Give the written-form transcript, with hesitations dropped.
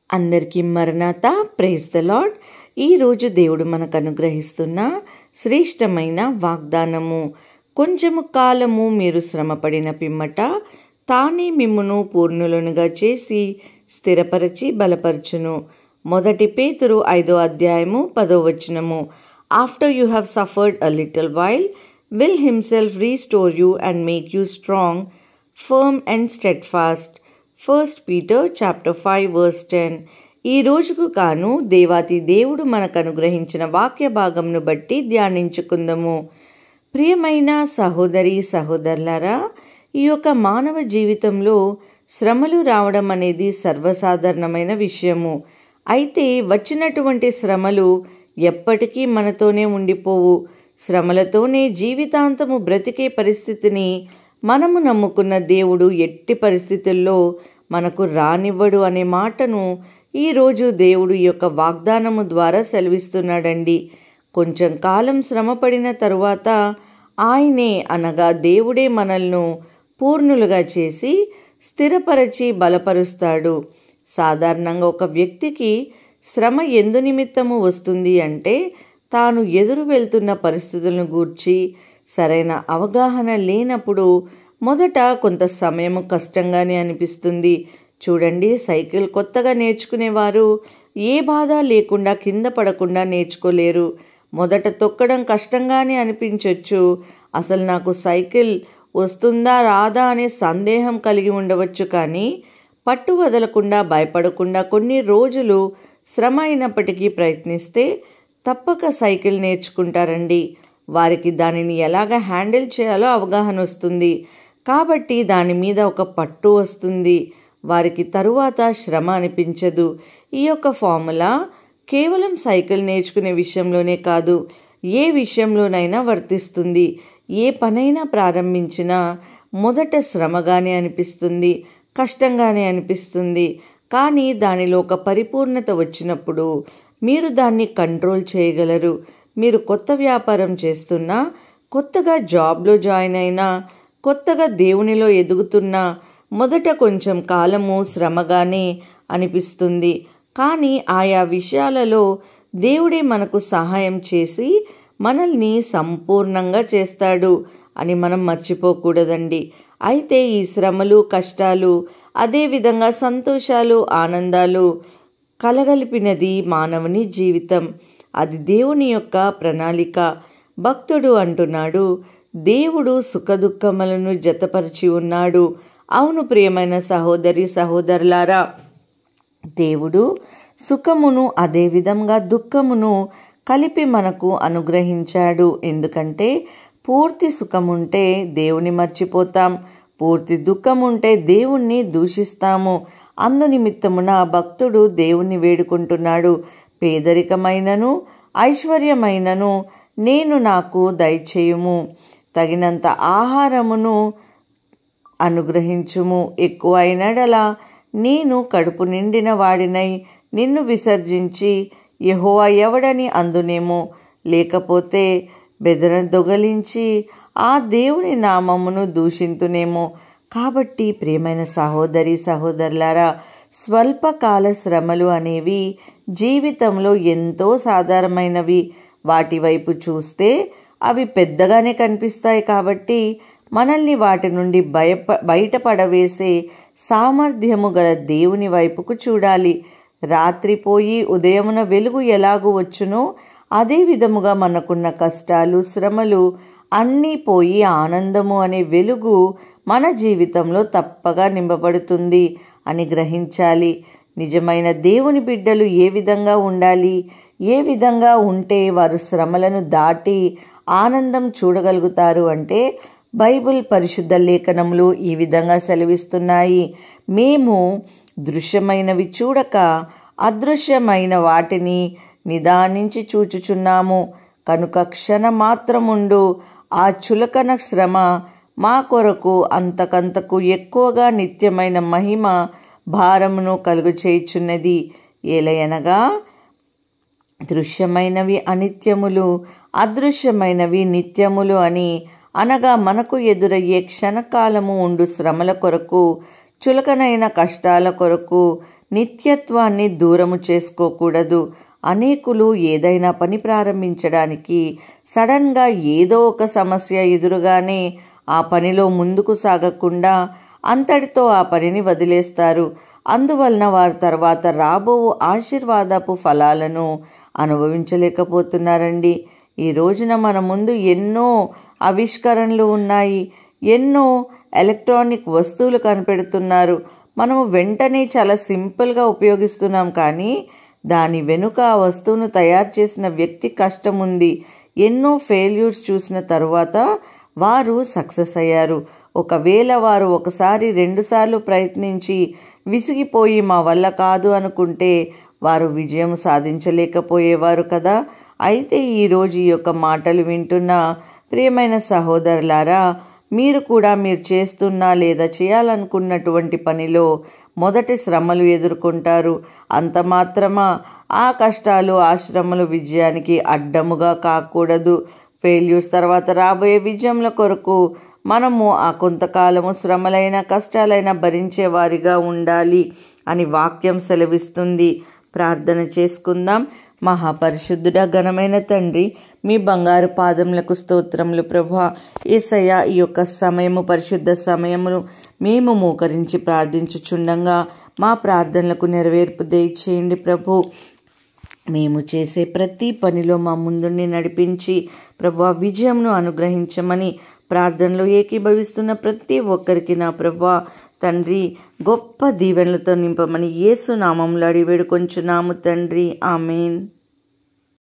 అందరికీ మరణాత. Praise the Lord. ఈరోజు దేవుడు మనకు అనుగ్రహిస్తున్న శ్రేష్టమైన వాగ్దానము. కొంచెము కాలము మీరు శ్రమపడిన పిమ్మట తానే మిమ్మును పూర్ణులనుగా చేసి స్థిరపరచి బలపరచును. 1 పేతురు 5వ అధ్యాయము 10వ వచనము. After you have suffered a little while will himself restore you and make you strong, firm and steadfast. 1 Peter chapter 5 verse 10. ఈ రోజుకు కాను దేవాతి దేవుడు మనకు అనుగ్రహించిన వాక్య భాగంను బట్టి ధ్యానించుకుందాము. ప్రియమైన సహోదరి సహోదరులారా, ఈ యొక్క మానవ జీవితంలో శ్రమలు రావడం అనేది సర్వసాధారణమైన విషయము. అయితే వచ్చినటువంటి శ్రమలు ఎప్పటికీ మనతోనే ఉండిపోవు. శ్రమలతోనే జీవితాంతము బ్రతికే పరిస్థితిని మనము నమ్ముకున్న దేవుడు ఎట్టి పరిస్థితుల్లో మనకు రానివ్వడు అనే మాటను ఈరోజు దేవుడు ఈ యొక్క వాగ్దానము ద్వారా సెలవిస్తున్నాడండి. కొంచెం కాలం శ్రమపడిన తరువాత ఆయనే అనగా దేవుడే మనల్ని పూర్ణులుగా చేసి స్థిరపరచి బలపరుస్తాడు. సాధారణంగా ఒక వ్యక్తికి శ్రమ ఎందు నిమిత్తము వస్తుంది అంటే తాను ఎదురు వెళ్తున్న పరిస్థితులను గూర్చి సరైన అవగాహన లేనప్పుడు మొదట కొంత సమయం కష్టంగానే అనిపిస్తుంది. చూడండి, సైకిల్ కొత్తగా నేర్చుకునేవారు ఏ బాధ లేకుండా కింద పడకుండా నేర్చుకోలేరు. మొదట తొక్కడం కష్టంగానే అనిపించవచ్చు. అసలు నాకు సైకిల్ వస్తుందా రాదా అనే సందేహం కలిగి ఉండవచ్చు. కానీ పట్టు వదలకుండా భయపడకుండా కొన్ని రోజులు శ్రమ అయినప్పటికీ ప్రయత్నిస్తే తప్పక సైకిల్ నేర్చుకుంటారండి. వారికి దానిని ఎలాగ హ్యాండిల్ చేయాలో అవగాహన వస్తుంది. కాబట్టి దాని మీద ఒక పట్టు వస్తుంది. వారికి తరువాత శ్రమ అనిపించదు. ఈ యొక్క ఫార్ములా కేవలం సైకిల్ నేర్చుకునే విషయంలోనే కాదు, ఏ విషయంలోనైనా వర్తిస్తుంది. ఏ పనైనా ప్రారంభించినా మొదట శ్రమగానే అనిపిస్తుంది, కష్టంగానే అనిపిస్తుంది. కానీ దానిలో ఒక పరిపూర్ణత వచ్చినప్పుడు మీరు దాన్ని కంట్రోల్ చేయగలరు. మీరు కొత్త వ్యాపారం చేస్తున్నా, కొత్తగా జాబ్లో జాయిన్ అయినా, కొత్తగా దేవునిలో ఎదుగుతున్నా మొదట కొంచెం కాలము శ్రమగానే అనిపిస్తుంది. కానీ ఆయా విషయాలలో దేవుడే మనకు సహాయం చేసి మనల్ని సంపూర్ణంగా చేస్తాడు అని మనం మర్చిపోకూడదండి. అయితే ఈ శ్రమలు, కష్టాలు, అదేవిధంగా సంతోషాలు, ఆనందాలు కలగలిపినది మానవుని జీవితం. అది దేవుని యొక్క ప్రణాళిక. భక్తుడు అంటున్నాడు, దేవుడు సుఖదుఖములను జతపరిచి ఉన్నాడు. అవును ప్రియమైన సహోదరి సహోదరులారా, దేవుడు సుఖమును అదేవిధంగా దుఃఖమును కలిపి మనకు అనుగ్రహించాడు. ఎందుకంటే పూర్తి సుఖముంటే దేవుని మర్చిపోతాం, పూర్తి దుఃఖముంటే దేవుణ్ణి దూషిస్తాము. అందునిమిత్తమున భక్తుడు దేవుణ్ణి వేడుకుంటున్నాడు, పేదరికమైనను ఐశ్వర్యమైనను నేను నాకు దయచేయుము, తగినంత ఆహారమును అనుగ్రహించుము. ఎక్కువైనడలా నేను కడుపు నిండిన వాడినై నిన్ను విసర్జించి యెహోవా ఎవడని అందునేమో, లేకపోతే బెదరదొగలించి ఆ దేవుని నామమును దూషింతునేమో. కాబట్టి ప్రియమైన సహోదరి సహోదరులారా, స్వల్పకాల శ్రమలు అనేవి జీవితంలో ఎంతో సాధారణమైనవి. వాటి వైపు చూస్తే అవి పెద్దగానే కనిపిస్తాయి. కాబట్టి మనల్ని వాటి నుండి బయటపడవేసే సామర్థ్యము గల దేవుని వైపుకు చూడాలి. రాత్రిపోయి ఉదయమున వెలుగు ఎలాగూ వచ్చునో అదే విధముగా మనకున్న కష్టాలు, శ్రమలు అన్నీ పోయి ఆనందము అనే వెలుగు మన జీవితంలో తప్పగా నింపబడుతుంది అని గ్రహించాలి. నిజమైన దేవుని బిడ్డలు ఏ విధంగా ఉండాలి, ఏ విధంగా ఉంటే వారు శ్రమలను దాటి ఆనందం చూడగలుగుతారు అంటే బైబిల్ పరిశుద్ధ లేఖనములు ఈ విధంగా సెలవిస్తున్నాయి. మేము దృశ్యమైనవి చూడక అదృశ్యమైన వాటిని నిదానించి చూచుచున్నాము. కనుక క్షణమాత్రముండు ఆ చులకన శ్రమ మా కొరకు అంతకంతకు ఎక్కువగా నిత్యమైన మహిమ భారమును కలుగు చేయుచున్నది. ఏలయనగా దృశ్యమైనవి అనిత్యములు, అదృశ్యమైనవి నిత్యములు అని అనగా మనకు ఎదురయ్యే క్షణకాలము ఉండు శ్రమల కొరకు, చులకనైన కష్టాల కొరకు నిత్యత్వాన్ని దూరము చేసుకోకూడదు. అనేకులు ఏదైనా పని ప్రారంభించడానికి సడన్గా ఏదో ఒక సమస్య ఎదురుగానే ఆ పనిలో ముందుకు సాగకుండా అంతటితో ఆ పనిని వదిలేస్తారు. అందువలన వారు తర్వాత రాబో ఆశీర్వాదపు ఫలాలను అనుభవించలేకపోతున్నారండి. ఈ రోజున మన ముందు ఎన్నో ఆవిష్కరణలు ఉన్నాయి, ఎన్నో ఎలక్ట్రానిక్ వస్తువులు కనిపెడుతున్నారు. మనము వెంటనే చాలా సింపుల్గా ఉపయోగిస్తున్నాం, కానీ దాని వెనుక ఆ వస్తువును తయారు చేసిన వ్యక్తి కష్టం ఉంది. ఎన్నో ఫెయిల్యూర్స్ చూసిన తరువాత వారు సక్సెస్ అయ్యారు. ఒకవేళ వారు ఒకసారి 2 సార్లు ప్రయత్నించి విసిగిపోయి మా వల్ల కాదు అనుకుంటే వారు విజయం సాధించలేకపోయేవారు కదా. అయితే ఈరోజు ఈ యొక్క మాటలు వింటున్న ప్రియమైన సహోదరులారా, మీరు కూడా మీరు చేస్తున్న లేదా చేయాలనుకున్నటువంటి పనిలో మొదటి శ్రమలు ఎదుర్కొంటారు. అంత మాత్రమా ఆ కష్టాలు ఆ శ్రమలు విజయానికి అడ్డముగా కాకూడదు. ఫెయిల్యూర్స్ తర్వాత రాబోయే విజయముల కొరకు మనము ఆ కొంతకాలము శ్రమలైన కష్టాలైనా భరించేవారిగా ఉండాలి అని వాక్యం సెలవిస్తుంది. ప్రార్థన చేసుకుందాం. మహాపరిశుద్ధుడా, ఘనమైన తండ్రి, మీ బంగారు పాదములకు స్తోత్రములు ప్రభువా. యేసయ్యా, ఈ యొక్క సమయము పరిశుద్ధ సమయమును మేము మోకరించి ప్రార్థించుచుండగా మా ప్రార్థనలకు నెరవేర్పు దయచేయండి ప్రభు. మేము చేసే ప్రతి పనిలో మా ముందుండి నడిపించి ప్రభువా విజయమును అనుగ్రహించమని ప్రార్థనలో ఏకీభవిస్తున్న ప్రతి ఒక్కరికి నా ప్రభువా తండ్రి గొప్ప దీవెనలతో నింపమని యేసు నామములో అడిగి వేడుకొంచున్నాము తండ్రి. ఆమేన్.